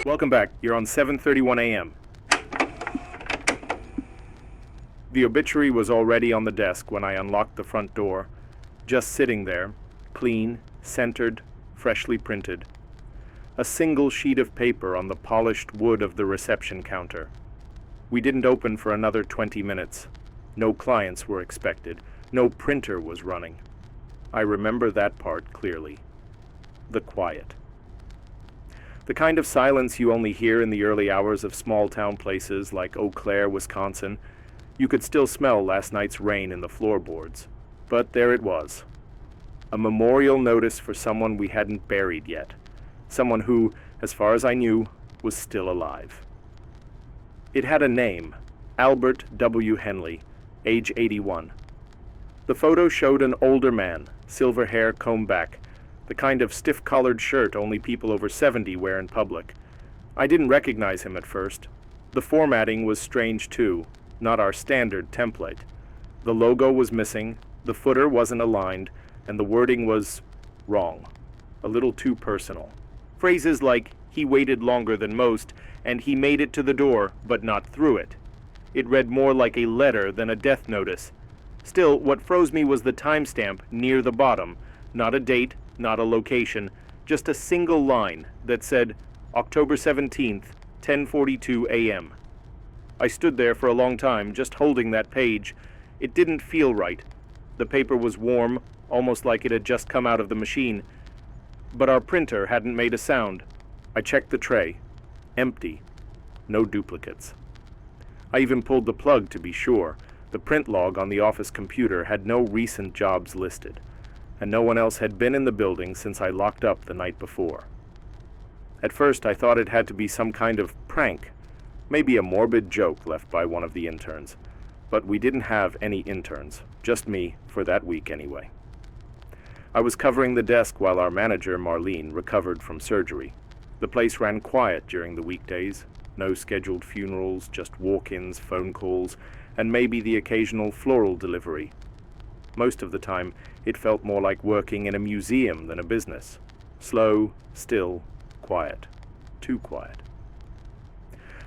Welcome back. You're on 7:31 a.m. The obituary was already on the desk when I unlocked the front door, just sitting there, clean, centered, freshly printed. A single sheet of paper on the polished wood of the reception counter. We didn't open for another 20 minutes. No clients were expected. No printer was running. I remember that part clearly. The quiet. The kind of silence you only hear in the early hours of small-town places like Eau Claire, Wisconsin. You could still smell last night's rain in the floorboards. But there it was. A memorial notice for someone we hadn't buried yet. Someone who, as far as I knew, was still alive. It had a name, Albert W. Henley, age 81. The photo showed an older man, silver hair combed back, the kind of stiff-collared shirt only people over 70 wear in public. I didn't recognize him at first. The formatting was strange too, not our standard template. The logo was missing, the footer wasn't aligned, and the wording was wrong, a little too personal. Phrases like, "He waited longer than most," and "He made it to the door, but not through it." It read more like a letter than a death notice. Still, what froze me was the timestamp near the bottom, not a date, not a location, just a single line that said, October 17th, 10:42 a.m. I stood there for a long time, just holding that page. It didn't feel right. The paper was warm, almost like it had just come out of the machine. But our printer hadn't made a sound. I checked the tray. Empty. No duplicates. I even pulled the plug to be sure. The print log on the office computer had no recent jobs listed, and no one else had been in the building since I locked up the night before. At first I thought it had to be some kind of prank, maybe a morbid joke left by one of the interns. But we didn't have any interns, just me, for that week anyway. I was covering the desk while our manager, Marlene, recovered from surgery. The place ran quiet during the weekdays. No scheduled funerals, just walk-ins, phone calls, and maybe the occasional floral delivery. Most of the time, it felt more like working in a museum than a business. Slow, still, quiet. Too quiet.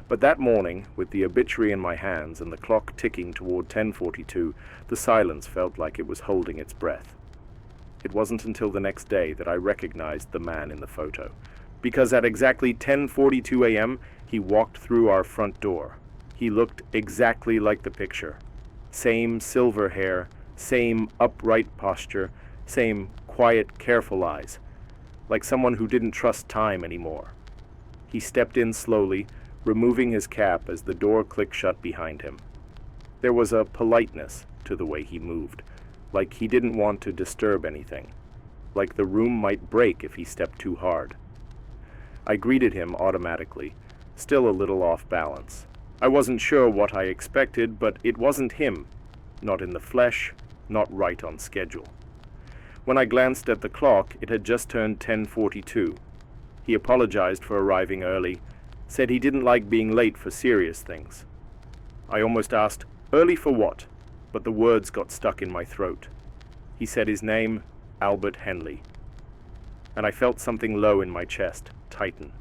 But that morning, with the obituary in my hands and the clock ticking toward 10:42, the silence felt like it was holding its breath. It wasn't until the next day that I recognized the man in the photo, because at exactly 10:42 a.m., he walked through our front door. He looked exactly like the picture. Same silver hair, same upright posture, same quiet, careful eyes, like someone who didn't trust time anymore. He stepped in slowly, removing his cap as the door clicked shut behind him. There was a politeness to the way he moved, like he didn't want to disturb anything, like the room might break if he stepped too hard. I greeted him automatically, still a little off balance. I wasn't sure what I expected, but it wasn't him, not in the flesh, not right on schedule. When I glanced at the clock, it had just turned 10:42. He apologized for arriving early, said he didn't like being late for serious things. I almost asked, "Early for what?" but the words got stuck in my throat. He said his name, Albert Henley. And I felt something low in my chest, tighten.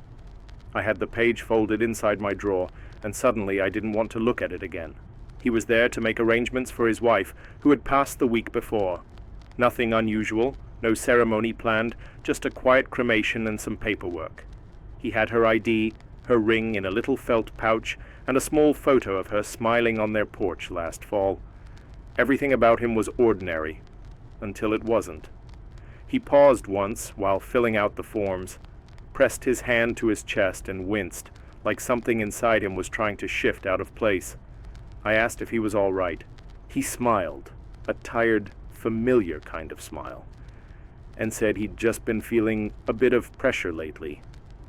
I had the page folded inside my drawer, and suddenly I didn't want to look at it again. He was there to make arrangements for his wife, who had passed the week before. Nothing unusual, no ceremony planned, just a quiet cremation and some paperwork. He had her ID, her ring in a little felt pouch, and a small photo of her smiling on their porch last fall. Everything about him was ordinary, until it wasn't. He paused once while filling out the forms, pressed his hand to his chest and winced, like something inside him was trying to shift out of place. I asked if he was all right. He smiled, a tired, familiar kind of smile, and said he'd just been feeling a bit of pressure lately,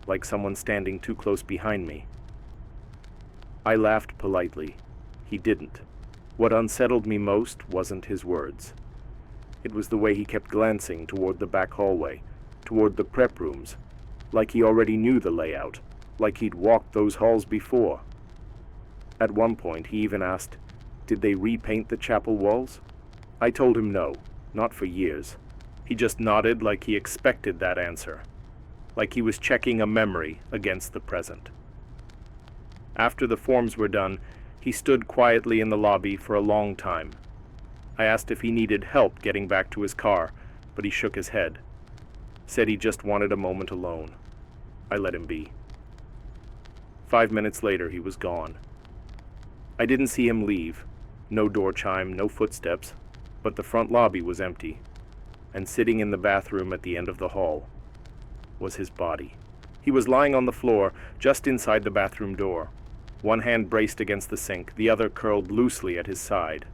like someone standing too close behind me. I laughed politely. He didn't. What unsettled me most wasn't his words. It was the way he kept glancing toward the back hallway, toward the prep rooms, like he already knew the layout, like he'd walked those halls before. At one point, he even asked, "Did they repaint the chapel walls?" I told him no, not for years. He just nodded like he expected that answer. like he was checking a memory against the present. After the forms were done, he stood quietly in the lobby for a long time. I asked if he needed help getting back to his car, but he shook his head. Said he just wanted a moment alone. I let him be. 5 minutes later, he was gone. I didn't see him leave. No door chime, no footsteps, but the front lobby was empty, and sitting in the bathroom at the end of the hall was his body. He was lying on the floor just inside the bathroom door, one hand braced against the sink, the other curled loosely at his side,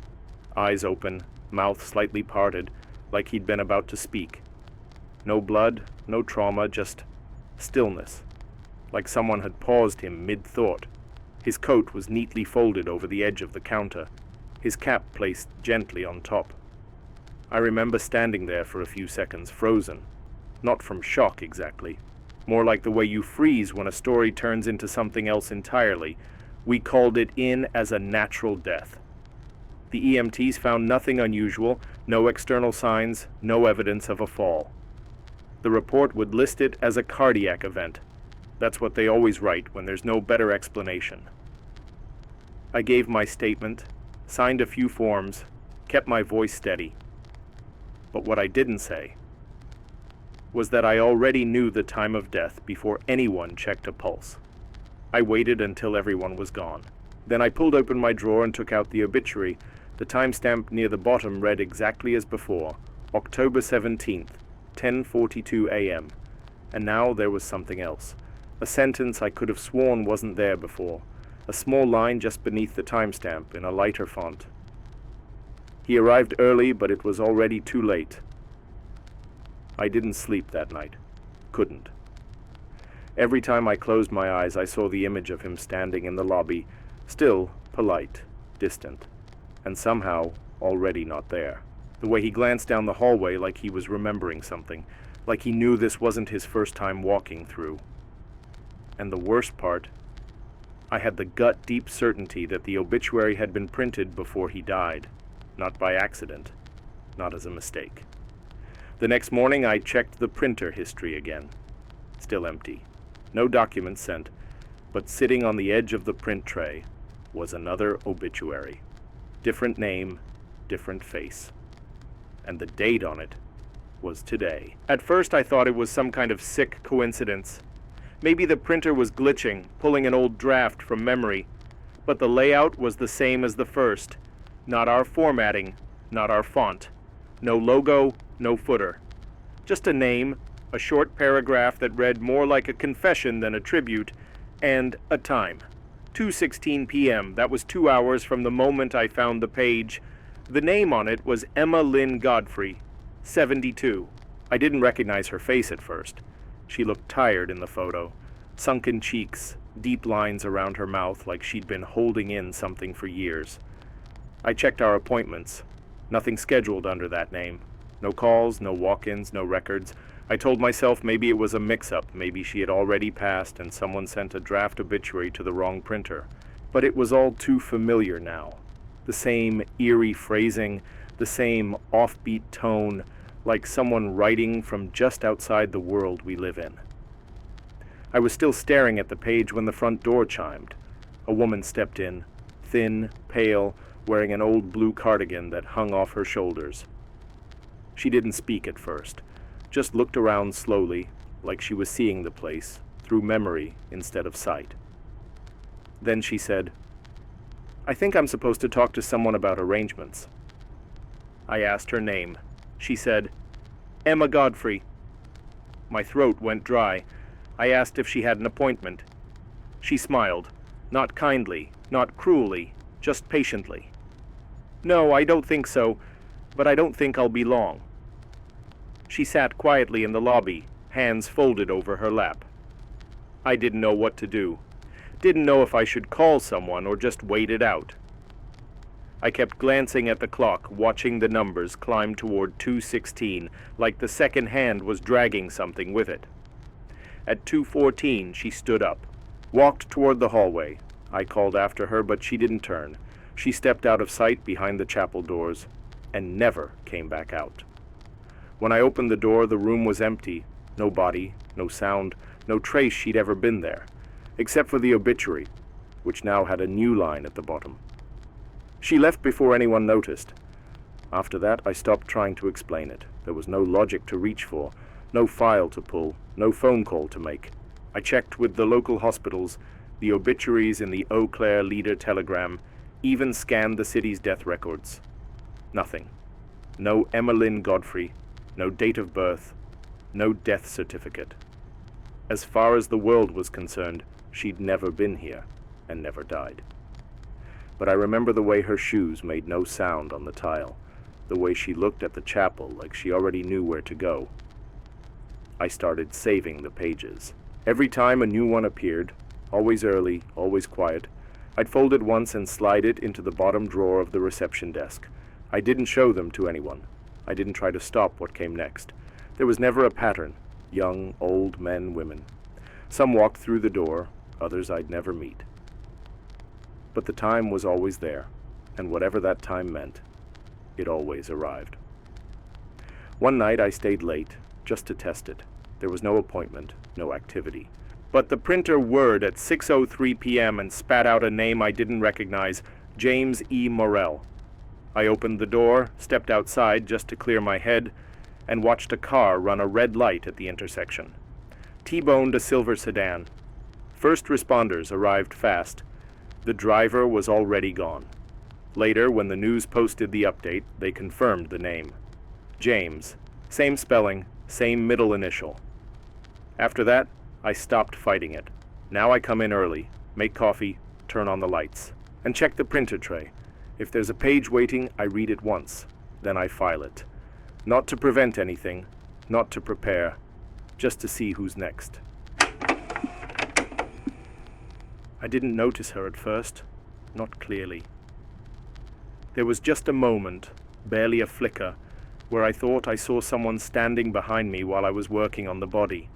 eyes open, mouth slightly parted, like he'd been about to speak. No blood, no trauma, just stillness, like someone had paused him mid-thought. His coat was neatly folded over the edge of the counter, his cap placed gently on top. I remember standing there for a few seconds, frozen, not from shock exactly, more like the way you freeze when a story turns into something else entirely. We called it in as a natural death. The EMTs found nothing unusual, no external signs, no evidence of a fall. The report would list it as a cardiac event. That's what they always write when there's no better explanation. I gave my statement, signed a few forms, kept my voice steady. But what I didn't say was that I already knew the time of death before anyone checked a pulse. I waited until everyone was gone. Then I pulled open my drawer and took out the obituary. The timestamp near the bottom read exactly as before, October 17th, 10:42 a.m. And now there was something else. A sentence I could have sworn wasn't there before. A small line just beneath the timestamp in a lighter font. He arrived early, but it was already too late. I didn't sleep that night. Couldn't. Every time I closed my eyes, I saw the image of him standing in the lobby, still polite, distant, and somehow already not there. The way he glanced down the hallway like he was remembering something, like he knew this wasn't his first time walking through. And the worst part, I had the gut-deep certainty that the obituary had been printed before he died, not by accident, not as a mistake. The next morning I checked the printer history again. Still empty. No documents sent, but sitting on the edge of the print tray was another obituary. Different name, different face. And the date on it was today. At first I thought it was some kind of sick coincidence. Maybe the printer was glitching, pulling an old draft from memory. But the layout was the same as the first. Not our formatting, not our font. No logo, no footer. Just a name, a short paragraph that read more like a confession than a tribute, and a time. 2:16 p.m. That was 2 hours from the moment I found the page. The name on it was Emma Lynn Godfrey, 72. I didn't recognize her face at first. She looked tired in the photo. Sunken cheeks, deep lines around her mouth like she'd been holding in something for years. I checked our appointments. Nothing scheduled under that name. No calls, no walk-ins, no records. I told myself maybe it was a mix-up, maybe she had already passed and someone sent a draft obituary to the wrong printer. But it was all too familiar now. The same eerie phrasing, the same offbeat tone, like someone writing from just outside the world we live in. I was still staring at the page when the front door chimed. A woman stepped in, thin, pale, wearing an old blue cardigan that hung off her shoulders. She didn't speak at first, just looked around slowly, like she was seeing the place, through memory instead of sight. Then she said, "I think I'm supposed to talk to someone about arrangements." I asked her name. She said, "Emma Godfrey." My throat went dry. I asked if she had an appointment. She smiled, not kindly, not cruelly, just patiently. "No, I don't think so, but I don't think I'll be long." She sat quietly in the lobby, hands folded over her lap. I didn't know what to do. Didn't know if I should call someone or just wait it out. I kept glancing at the clock, watching the numbers climb toward 2:16, like the second hand was dragging something with it. At 2:14, she stood up, walked toward the hallway. I called after her, but she didn't turn. She stepped out of sight behind the chapel doors and never came back out. When I opened the door, the room was empty. No body, no sound, no trace she'd ever been there, except for the obituary, which now had a new line at the bottom. She left before anyone noticed. After that, I stopped trying to explain it. There was no logic to reach for, no file to pull, no phone call to make. I checked with the local hospitals, the obituaries in the Eau Claire Leader telegram, even scanned the city's death records. Nothing. No Emmeline Godfrey, no date of birth, no death certificate. As far as the world was concerned, she'd never been here and never died. But I remember the way her shoes made no sound on the tile, the way she looked at the chapel like she already knew where to go. I started saving the pages. Every time a new one appeared, always early, always quiet, I'd fold it once and slide it into the bottom drawer of the reception desk. I didn't show them to anyone. I didn't try to stop what came next. There was never a pattern. Young, old men, women. Some walked through the door, others I'd never meet. But the time was always there, and whatever that time meant, it always arrived. One night I stayed late, just to test it. There was no appointment, no activity. But the printer whirred at 6:03 p.m. and spat out a name I didn't recognize, James E. Morrell. I opened the door, stepped outside just to clear my head, and watched a car run a red light at the intersection. T-boned a silver sedan. First responders arrived fast. The driver was already gone. Later, when the news posted the update, they confirmed the name. James. Same spelling, same middle initial. After that, I stopped fighting it. Now I come in early, make coffee, turn on the lights, and check the printer tray. If there's a page waiting, I read it once. Then I file it. Not to prevent anything, not to prepare, just to see who's next. I didn't notice her at first, not clearly. There was just a moment, barely a flicker, where I thought I saw someone standing behind me while I was working on the body.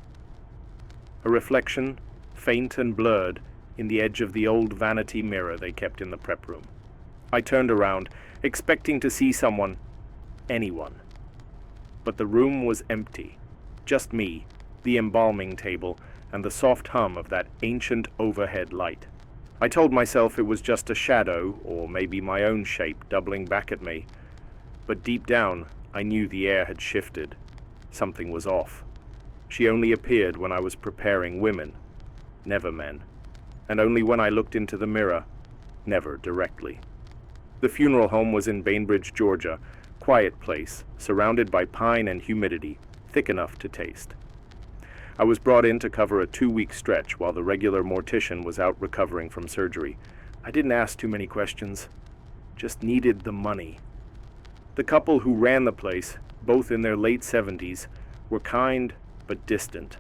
A reflection, faint and blurred, in the edge of the old vanity mirror they kept in the prep room. I turned around, expecting to see someone, anyone. But the room was empty. Just me, the embalming table, and the soft hum of that ancient overhead light. I told myself it was just a shadow, or maybe my own shape doubling back at me. But deep down, I knew the air had shifted. Something was off. She only appeared when I was preparing women, never men. And only when I looked into the mirror, never directly. The funeral home was in Bainbridge, Georgia, quiet place, surrounded by pine and humidity, thick enough to taste. I was brought in to cover a 2-week stretch while the regular mortician was out recovering from surgery. I didn't ask too many questions, just needed the money. The couple who ran the place, both in their late 70s, were kind but distant,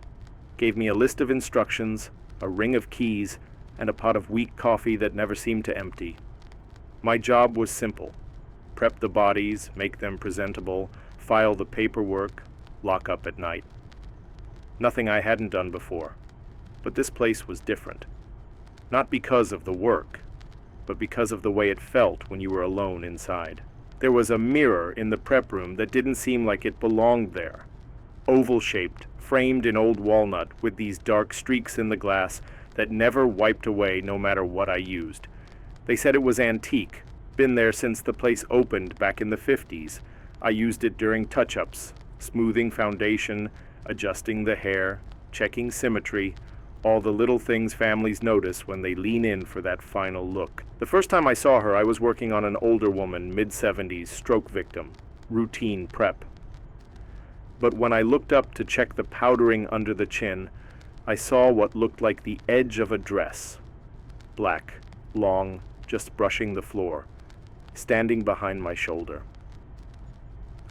gave me a list of instructions, a ring of keys, and a pot of weak coffee that never seemed to empty. My job was simple. Prep the bodies, make them presentable, file the paperwork, lock up at night. Nothing I hadn't done before. But this place was different. Not because of the work, but because of the way it felt when you were alone inside. There was a mirror in the prep room that didn't seem like it belonged there. Oval-shaped, framed in old walnut with these dark streaks in the glass that never wiped away no matter what I used. They said it was antique, been there since the place opened back in the 50s. I used it during touch-ups, smoothing foundation, adjusting the hair, checking symmetry, all the little things families notice when they lean in for that final look. The first time I saw her, I was working on an older woman, mid-70s, stroke victim, routine prep. But when I looked up to check the powdering under the chin, I saw what looked like the edge of a dress. Black, long, just brushing the floor, standing behind my shoulder.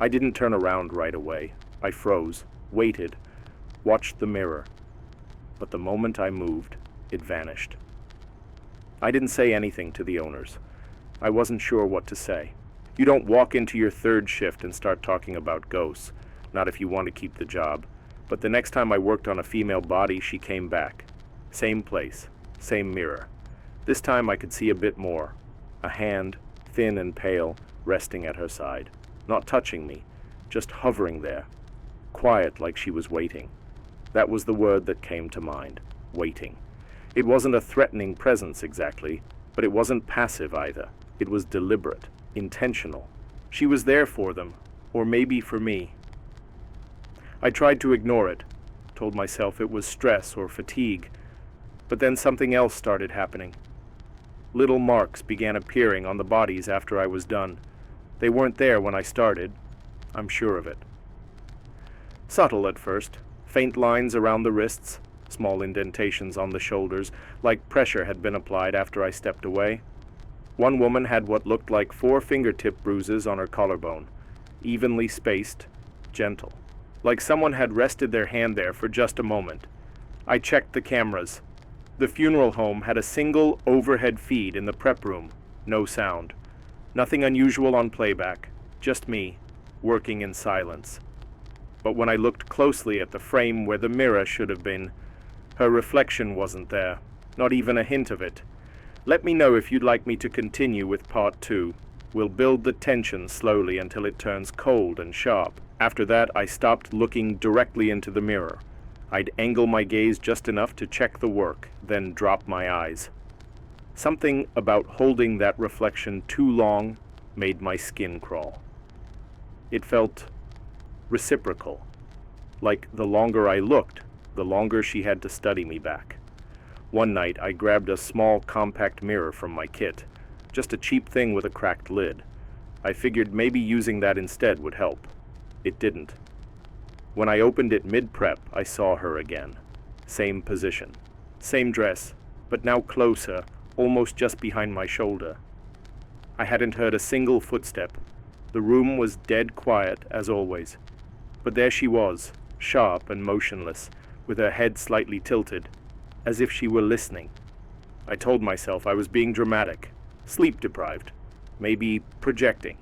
I didn't turn around right away. I froze, waited, watched the mirror. But the moment I moved, it vanished. I didn't say anything to the owners. I wasn't sure what to say. You don't walk into your third shift and start talking about ghosts, not if you want to keep the job. But the next time I worked on a female body, she came back. Same place, same mirror. This time I could see a bit more. A hand, thin and pale, resting at her side. Not touching me, just hovering there. Quiet like she was waiting. That was the word that came to mind. Waiting. It wasn't a threatening presence exactly, but it wasn't passive either. It was deliberate, intentional. She was there for them, or maybe for me. I tried to ignore it, told myself it was stress or fatigue, but then something else started happening. Little marks began appearing on the bodies after I was done. They weren't there when I started. I'm sure of it. Subtle at first, faint lines around the wrists, small indentations on the shoulders, like pressure had been applied after I stepped away. One woman had what looked like 4 fingertip bruises on her collarbone, evenly spaced, gentle, like someone had rested their hand there for just a moment. I checked the cameras. The funeral home had a single overhead feed in the prep room, no sound. Nothing unusual on playback, just me, working in silence. But when I looked closely at the frame where the mirror should have been, her reflection wasn't there, not even a hint of it. Let me know if you'd like me to continue with part 2. We'll build the tension slowly until it turns cold and sharp. After that, I stopped looking directly into the mirror. I'd angle my gaze just enough to check the work, then drop my eyes. Something about holding that reflection too long made my skin crawl. It felt reciprocal, like the longer I looked, the longer she had to study me back. One night, I grabbed a small compact mirror from my kit, just a cheap thing with a cracked lid. I figured maybe using that instead would help. It didn't. When I opened it mid-prep, I saw her again. Same position, same dress, but now closer, almost just behind my shoulder. I hadn't heard a single footstep. The room was dead quiet, as always. But there she was, sharp and motionless, with her head slightly tilted, as if she were listening. I told myself I was being dramatic, sleep-deprived, maybe projecting.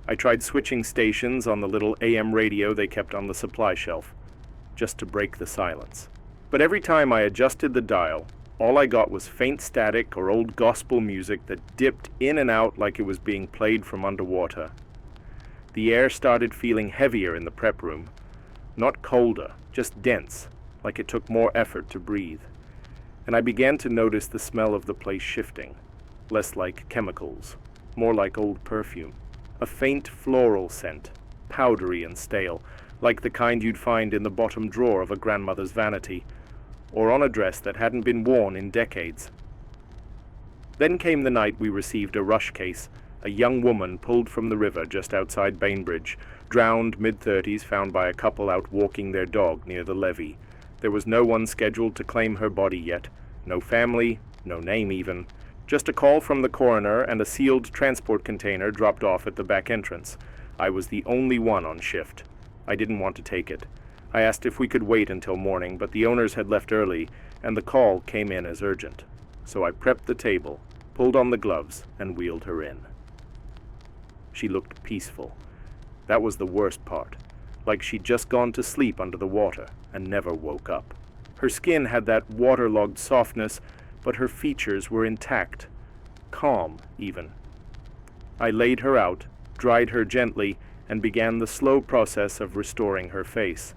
I tried switching stations on the little AM radio they kept on the supply shelf, just to break the silence. But every time I adjusted the dial, all I got was faint static or old gospel music that dipped in and out like it was being played from underwater. The air started feeling heavier in the prep room, not colder, just dense, like it took more effort to breathe. And I began to notice the smell of the place shifting, less like chemicals, more like old perfume. A faint floral scent, powdery and stale, like the kind you'd find in the bottom drawer of a grandmother's vanity, or on a dress that hadn't been worn in decades. Then came the night we received a rush case, a young woman pulled from the river just outside Bainbridge, drowned mid-30s, found by a couple out walking their dog near the levee. There was no one scheduled to claim her body yet, no family, no name even. Just a call from the coroner and a sealed transport container dropped off at the back entrance. I was the only one on shift. I didn't want to take it. I asked if we could wait until morning, but the owners had left early, and the call came in as urgent. So I prepped the table, pulled on the gloves, and wheeled her in. She looked peaceful. That was the worst part, like she'd just gone to sleep under the water and never woke up. Her skin had that waterlogged softness, but her features were intact, calm even. I laid her out, dried her gently, and began the slow process of restoring her face.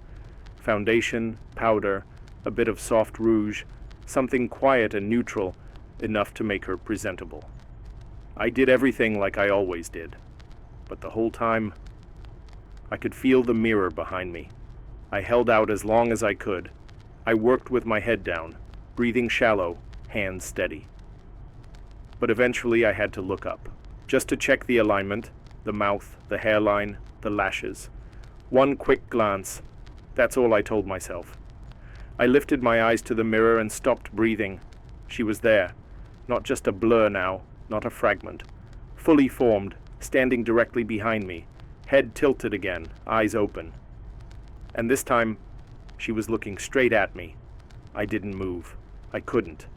Foundation, powder, a bit of soft rouge, something quiet and neutral, enough to make her presentable. I did everything like I always did, but the whole time, I could feel the mirror behind me. I held out as long as I could. I worked with my head down, breathing shallow, hands steady. But eventually I had to look up, just to check the alignment, the mouth, the hairline, the lashes. One quick glance, that's all I told myself. I lifted my eyes to the mirror and stopped breathing. She was there, not just a blur now, not a fragment. Fully formed, standing directly behind me, head tilted again, eyes open. And this time, she was looking straight at me. I didn't move. I couldn't.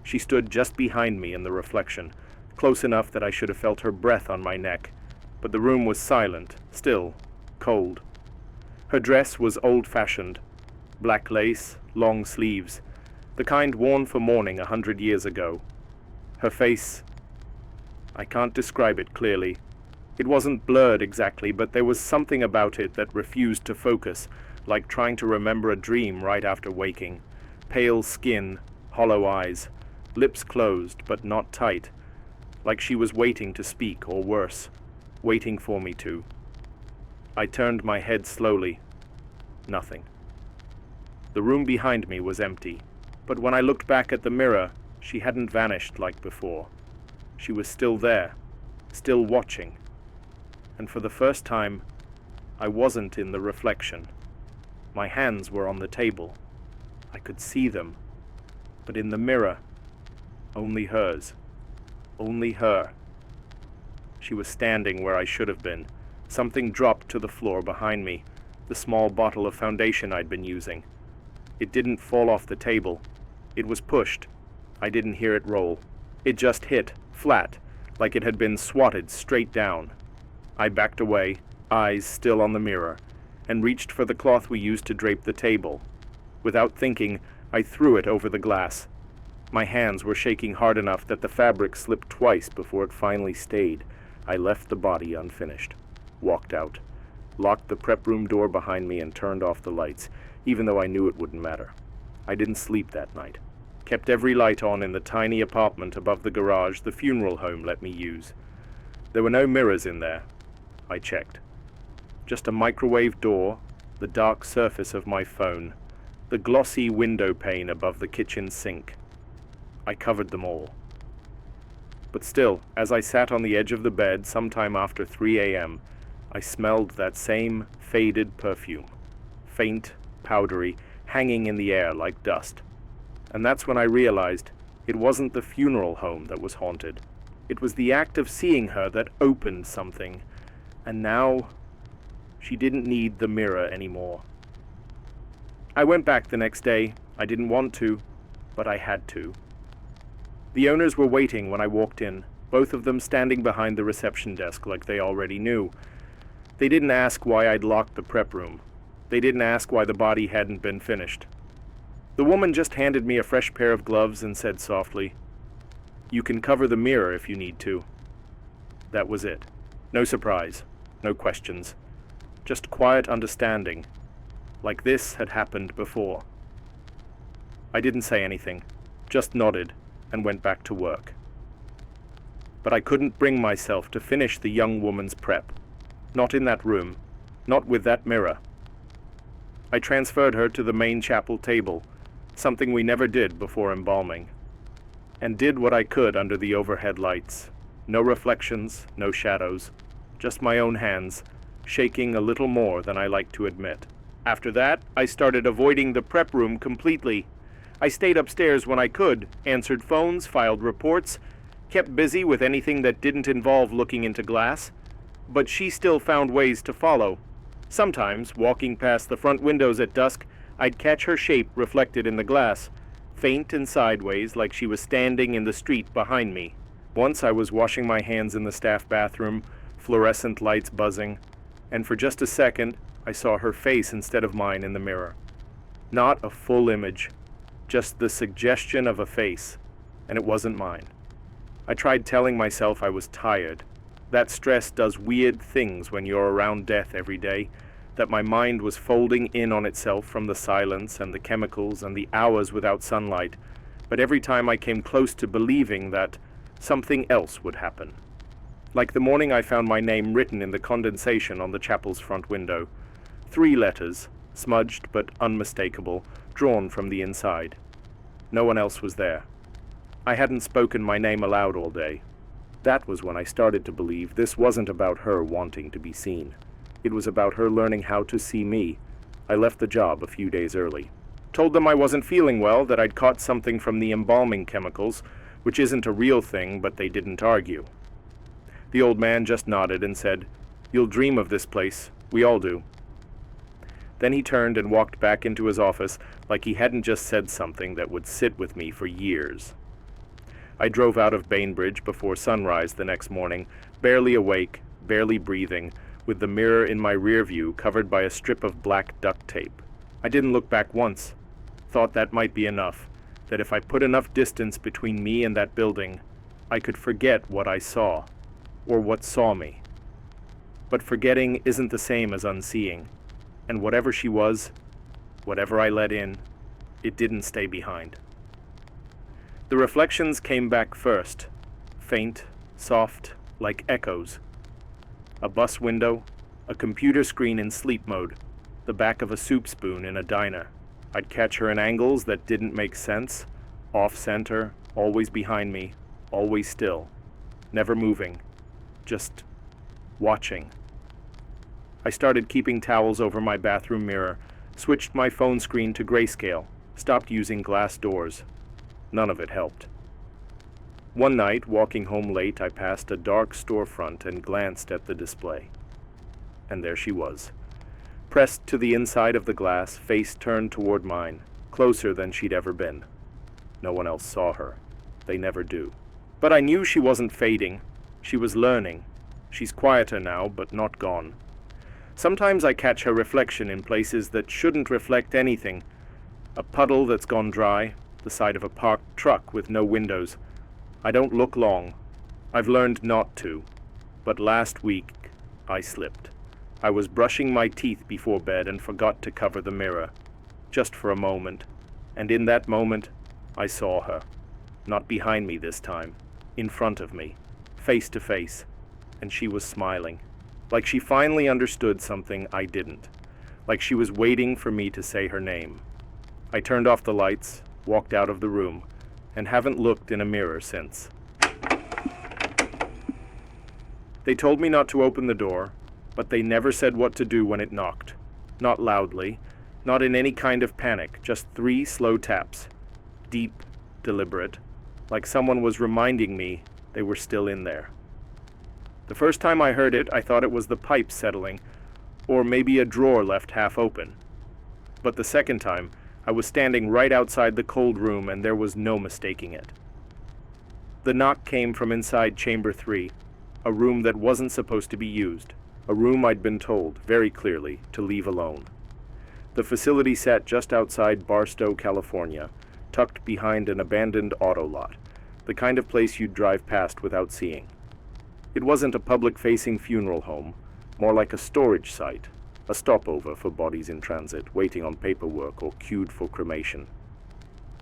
She stood just behind me in the reflection, close enough that I should have felt her breath on my neck, but the room was silent, still, cold. Her dress was old-fashioned, black lace, long sleeves, the kind worn for mourning 100 years ago. Her face, I can't describe it clearly. It wasn't blurred exactly, but there was something about it that refused to focus, like trying to remember a dream right after waking. Pale skin, hollow eyes, lips closed but not tight, like she was waiting to speak, or worse, waiting for me to. I turned my head slowly. Nothing. The room behind me was empty, but when I looked back at the mirror, she hadn't vanished like before. She was still there, still watching. And for the first time, I wasn't in the reflection. My hands were on the table. I could see them. But in the mirror, only hers. Only her. She was standing where I should have been. Something dropped to the floor behind me, the small bottle of foundation I'd been using. It didn't fall off the table. It was pushed. I didn't hear it roll. It just hit, flat, like it had been swatted straight down. I backed away, eyes still on the mirror, and reached for the cloth we used to drape the table. Without thinking, I threw it over the glass. My hands were shaking hard enough that the fabric slipped twice before it finally stayed. I left the body unfinished, walked out, locked the prep room door behind me and turned off the lights, even though I knew it wouldn't matter. I didn't sleep that night. Kept every light on in the tiny apartment above the garage the funeral home let me use. There were no mirrors in there. I checked. Just a microwave door, the dark surface of my phone, the glossy window pane above the kitchen sink. I covered them all. But still, as I sat on the edge of the bed sometime after 3 a.m., I smelled that same faded perfume, faint, powdery, hanging in the air like dust. And that's when I realized it wasn't the funeral home that was haunted. It was the act of seeing her that opened something. And now, she didn't need the mirror anymore. I went back the next day. I didn't want to, but I had to. The owners were waiting when I walked in, both of them standing behind the reception desk like they already knew. They didn't ask why I'd locked the prep room. They didn't ask why the body hadn't been finished. The woman just handed me a fresh pair of gloves and said softly, "You can cover the mirror if you need to." That was it. No surprise, no questions. Just quiet understanding, like this had happened before. I didn't say anything, just nodded and went back to work. But I couldn't bring myself to finish the young woman's prep. Not in that room, not with that mirror. I transferred her to the main chapel table, something we never did before embalming, and did what I could under the overhead lights. No reflections, no shadows, just my own hands, shaking a little more than I like to admit. After that, I started avoiding the prep room completely. I stayed upstairs when I could, answered phones, filed reports, kept busy with anything that didn't involve looking into glass. But she still found ways to follow. Sometimes, walking past the front windows at dusk, I'd catch her shape reflected in the glass, faint and sideways like she was standing in the street behind me. Once I was washing my hands in the staff bathroom, fluorescent lights buzzing, and for just a second, I saw her face instead of mine in the mirror. Not a full image, just the suggestion of a face, and it wasn't mine. I tried telling myself I was tired. That stress does weird things when you're around death every day, that my mind was folding in on itself from the silence and the chemicals and the hours without sunlight, but every time I came close to believing that something else would happen. Like the morning I found my name written in the condensation on the chapel's front window. 3 letters, smudged but unmistakable, drawn from the inside. No one else was there. I hadn't spoken my name aloud all day. That was when I started to believe this wasn't about her wanting to be seen. It was about her learning how to see me. I left the job a few days early. Told them I wasn't feeling well, that I'd caught something from the embalming chemicals, which isn't a real thing, but they didn't argue. The old man just nodded and said, "You'll dream of this place. We all do." Then he turned and walked back into his office like he hadn't just said something that would sit with me for years. I drove out of Bainbridge before sunrise the next morning, barely awake, barely breathing, with the mirror in my rear view covered by a strip of black duct tape. I didn't look back once. Thought that might be enough, that if I put enough distance between me and that building, I could forget what I saw, or what saw me. But forgetting isn't the same as unseeing. And whatever she was, whatever I let in, it didn't stay behind. The reflections came back first, faint, soft, like echoes. A bus window, a computer screen in sleep mode, the back of a soup spoon in a diner. I'd catch her in angles that didn't make sense, off-center, always behind me, always still, never moving, just watching. I started keeping towels over my bathroom mirror, switched my phone screen to grayscale, stopped using glass doors. None of it helped. One night, walking home late, I passed a dark storefront and glanced at the display. And there she was, pressed to the inside of the glass, face turned toward mine, closer than she'd ever been. No one else saw her. They never do. But I knew she wasn't fading. She was learning. She's quieter now, but not gone. Sometimes I catch her reflection in places that shouldn't reflect anything. A puddle that's gone dry, the side of a parked truck with no windows. I don't look long. I've learned not to. But last week, I slipped. I was brushing my teeth before bed and forgot to cover the mirror. Just for a moment. And in that moment, I saw her. Not behind me this time. In front of me. Face to face. And she was smiling. Like she finally understood something I didn't. Like she was waiting for me to say her name. I turned off the lights, walked out of the room, and haven't looked in a mirror since. They told me not to open the door, but they never said what to do when it knocked. Not loudly, not in any kind of panic, just 3 slow taps. Deep, deliberate, like someone was reminding me they were still in there. The first time I heard it, I thought it was the pipes settling, or maybe a drawer left half open. But the second time, I was standing right outside the cold room and there was no mistaking it. The knock came from inside Chamber 3, a room that wasn't supposed to be used, a room I'd been told, very clearly, to leave alone. The facility sat just outside Barstow, California, tucked behind an abandoned auto lot, the kind of place you'd drive past without seeing. It wasn't a public-facing funeral home, more like a storage site, a stopover for bodies in transit, waiting on paperwork or queued for cremation.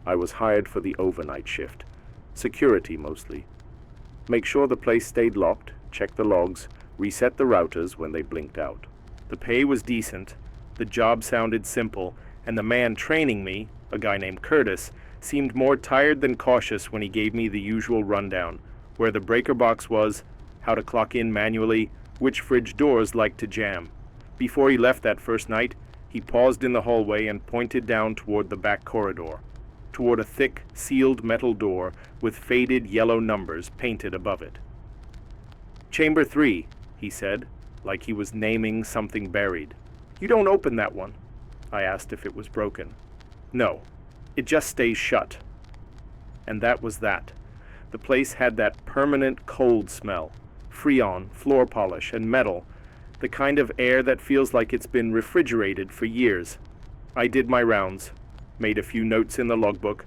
I was hired for the overnight shift, security mostly. Make sure the place stayed locked, check the logs, reset the routers when they blinked out. The pay was decent, the job sounded simple, and the man training me, a guy named Curtis, seemed more tired than cautious when he gave me the usual rundown, where the breaker box was, how to clock in manually, which fridge doors liked to jam. Before he left that first night, he paused in the hallway and pointed down toward the back corridor, toward a thick, sealed metal door with faded yellow numbers painted above it. Chamber 3, he said, like he was naming something buried. You don't open that one. I asked if it was broken. No, it just stays shut. And that was that. The place had that permanent cold smell. Freon, floor polish, and metal, the kind of air that feels like it's been refrigerated for years. I did my rounds, made a few notes in the logbook,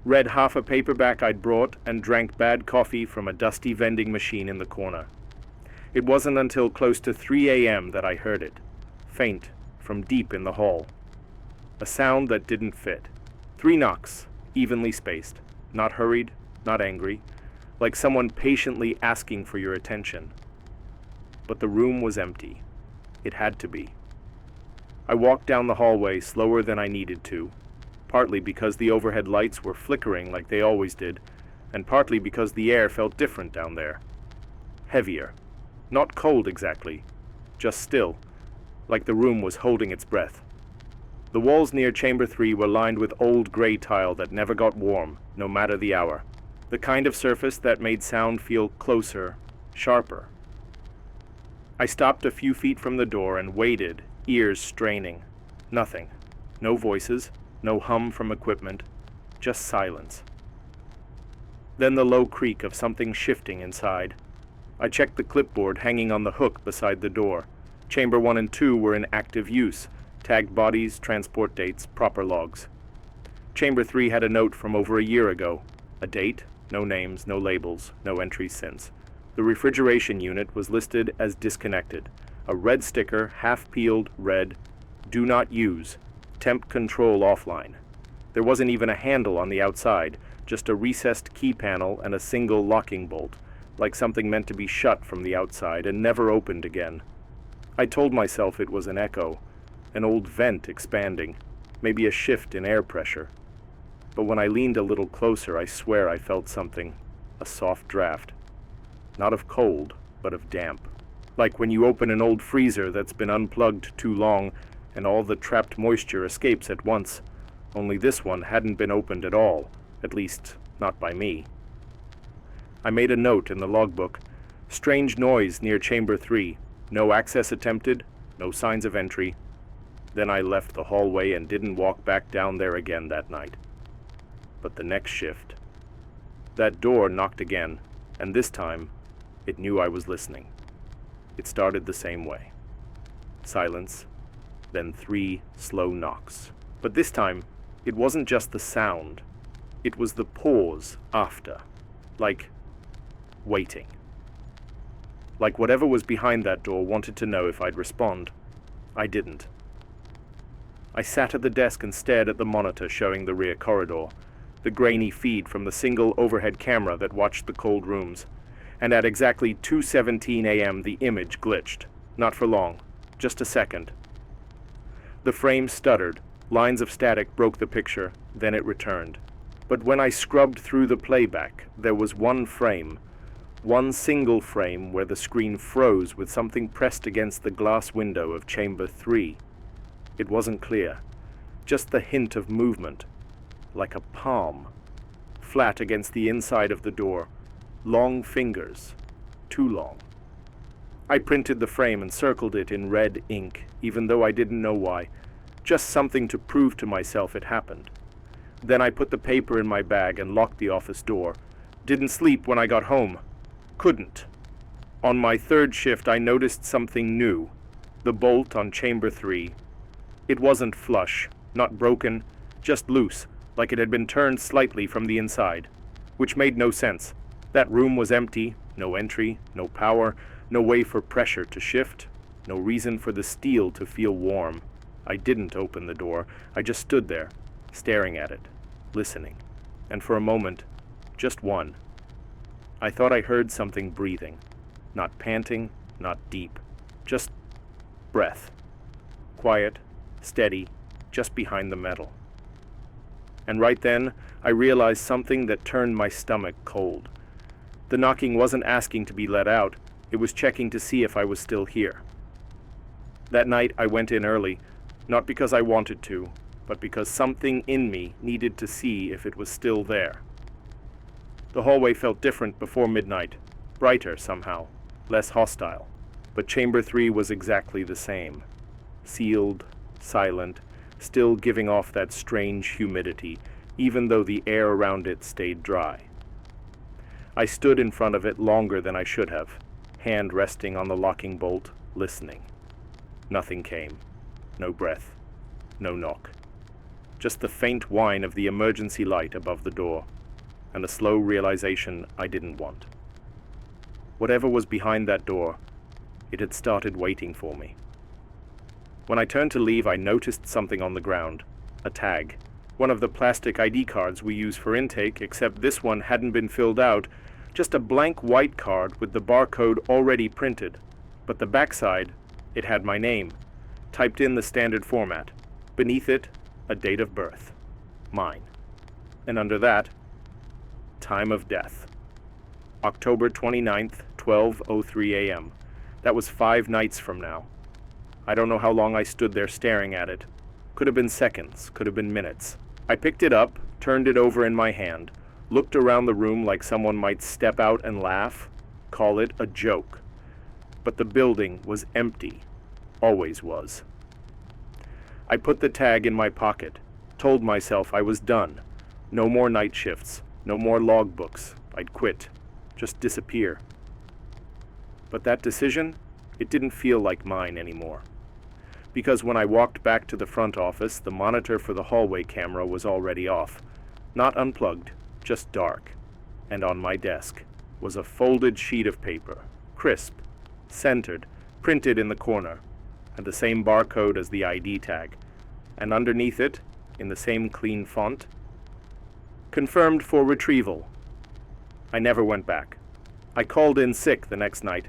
read half a paperback I'd brought, and drank bad coffee from a dusty vending machine in the corner. It wasn't until close to 3 a.m. that I heard it, faint, from deep in the hall. A sound that didn't fit. 3 knocks, evenly spaced, not hurried, not angry, like someone patiently asking for your attention. But the room was empty. It had to be. I walked down the hallway slower than I needed to, partly because the overhead lights were flickering like they always did, and partly because the air felt different down there. Heavier. Not cold exactly, just still, like the room was holding its breath. The walls near Chamber 3 were lined with old gray tile that never got warm, no matter the hour. The kind of surface that made sound feel closer, sharper. I stopped a few feet from the door and waited, ears straining. Nothing. No voices, no hum from equipment, just silence. Then the low creak of something shifting inside. I checked the clipboard hanging on the hook beside the door. Chamber 1 and 2 were in active use, tagged bodies, transport dates, proper logs. Chamber 3 had a note from over a year ago. A date, no names, no labels, no entries since. The refrigeration unit was listed as disconnected. A red sticker, half-peeled, read, Do not use. Temp control offline. There wasn't even a handle on the outside, just a recessed key panel and a single locking bolt, like something meant to be shut from the outside and never opened again. I told myself it was an echo, an old vent expanding, maybe a shift in air pressure. But when I leaned a little closer, I swear I felt something, a soft draft. Not of cold, but of damp. Like when you open an old freezer that's been unplugged too long and all the trapped moisture escapes at once. Only this one hadn't been opened at all, at least not by me. I made a note in the logbook. Strange noise near Chamber 3. No access attempted, no signs of entry. Then I left the hallway and didn't walk back down there again that night. But the next shift, that door knocked again, and this time, it knew I was listening. It started the same way. Silence, then 3 slow knocks. But this time, it wasn't just the sound. It was the pause after, like waiting. Like whatever was behind that door wanted to know if I'd respond. I didn't. I sat at the desk and stared at the monitor showing the rear corridor, the grainy feed from the single overhead camera that watched the cold rooms. And at exactly 2:17 a.m. the image glitched. Not for long, just a second. The frame stuttered, lines of static broke the picture, then it returned. But when I scrubbed through the playback, there was one frame, one single frame where the screen froze with something pressed against the glass window of Chamber 3. It wasn't clear, just the hint of movement, like a palm, flat against the inside of the door, long fingers, too long. I printed the frame and circled it in red ink, even though I didn't know why, just something to prove to myself it happened. Then I put the paper in my bag and locked the office door. Didn't sleep when I got home. Couldn't. On my third shift, I noticed something new. The bolt on Chamber 3. It wasn't flush, not broken, just loose, like it had been turned slightly from the inside, which made no sense. That room was empty, no entry, no power, no way for pressure to shift, no reason for the steel to feel warm. I didn't open the door. I just stood there, staring at it, listening. And for a moment, just one, I thought I heard something breathing. Not panting, not deep, just breath. Quiet, steady, just behind the metal. And right then, I realized something that turned my stomach cold. The knocking wasn't asking to be let out, it was checking to see if I was still here. That night I went in early, not because I wanted to, but because something in me needed to see if it was still there. The hallway felt different before midnight, brighter somehow, less hostile, but Chamber 3 was exactly the same. Sealed, silent, still giving off that strange humidity, even though the air around it stayed dry. I stood in front of it longer than I should have, hand resting on the locking bolt, listening. Nothing came. No breath. No knock. Just the faint whine of the emergency light above the door, and a slow realization I didn't want. Whatever was behind that door, it had started waiting for me. When I turned to leave, I noticed something on the ground, a tag. One of the plastic ID cards we use for intake, except this one hadn't been filled out, just a blank white card with the barcode already printed. But the backside, it had my name, typed in the standard format. Beneath it, a date of birth. Mine. And under that, time of death. October 29th, 12:03 a.m. That was 5 nights from now. I don't know how long I stood there staring at it. Could have been seconds, could have been minutes. I picked it up, turned it over in my hand, looked around the room like someone might step out and laugh, call it a joke. But the building was empty. Always was. I put the tag in my pocket, told myself I was done. No more night shifts, no more logbooks. I'd quit, just disappear. But that decision, it didn't feel like mine anymore. Because when I walked back to the front office, the monitor for the hallway camera was already off. Not unplugged, just dark. And on my desk was a folded sheet of paper, crisp, centered, printed in the corner. and the same barcode as the ID tag, and underneath it, in the same clean font, confirmed for retrieval. I never went back. I called in sick the next night,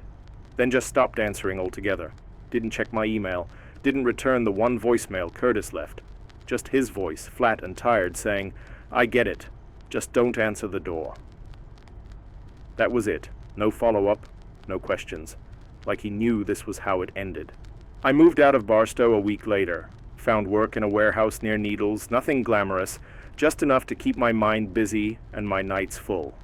then just stopped answering altogether. Didn't check my email, didn't return the one voicemail Curtis left. Just his voice, flat and tired, saying, "I get it, just don't answer the door." That was it. No follow-up, no questions. Like he knew this was how it ended. I moved out of Barstow a week later. Found work in a warehouse near Needles, nothing glamorous, just enough to keep my mind busy and my nights full.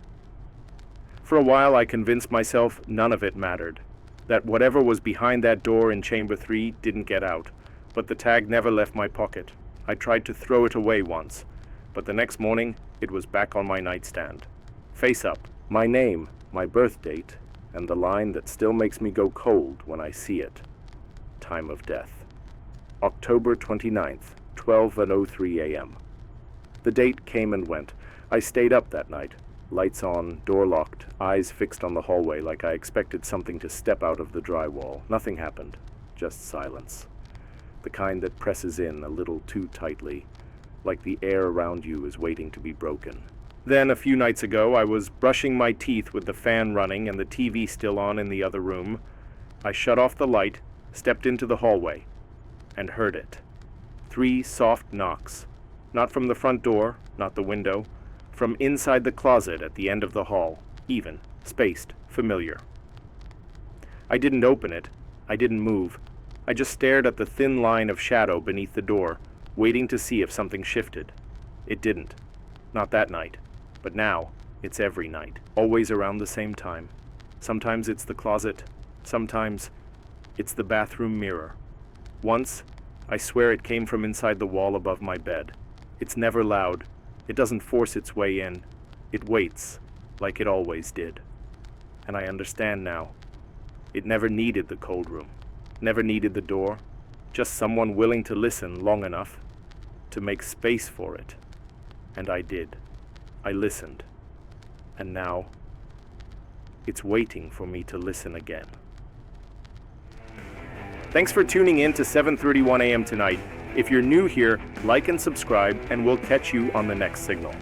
For a while I convinced myself none of it mattered, that whatever was behind that door in Chamber 3 didn't get out, but the tag never left my pocket. I tried to throw it away once, but the next morning it was back on my nightstand. Face up, my name, my birth date, and the line that still makes me go cold when I see it. Time of death. October 29th, 12:03 a.m. The date came and went. I stayed up that night. Lights on, door locked, eyes fixed on the hallway like I expected something to step out of the drywall. Nothing happened. Just silence. The kind that presses in a little too tightly, like the air around you is waiting to be broken. Then, a few nights ago, I was brushing my teeth with the fan running and the TV still on in the other room. I shut off the light, stepped into the hallway, and heard it. 3 soft knocks. Not from the front door, not the window, from inside the closet at the end of the hall, even, spaced, familiar. I didn't open it. I didn't move. I just stared at the thin line of shadow beneath the door, waiting to see if something shifted. It didn't. Not that night. But now, it's every night, always around the same time. Sometimes it's the closet. Sometimes it's the bathroom mirror. Once, I swear it came from inside the wall above my bed. It's never loud. It doesn't force its way in. It waits, like it always did. And I understand now. It never needed the cold room. Never needed the door. Just someone willing to listen long enough to make space for it. And I did. I listened. And now, it's waiting for me to listen again. Thanks for tuning in to 7:31 a.m. tonight. If you're new here, like and subscribe, and we'll catch you on the next signal.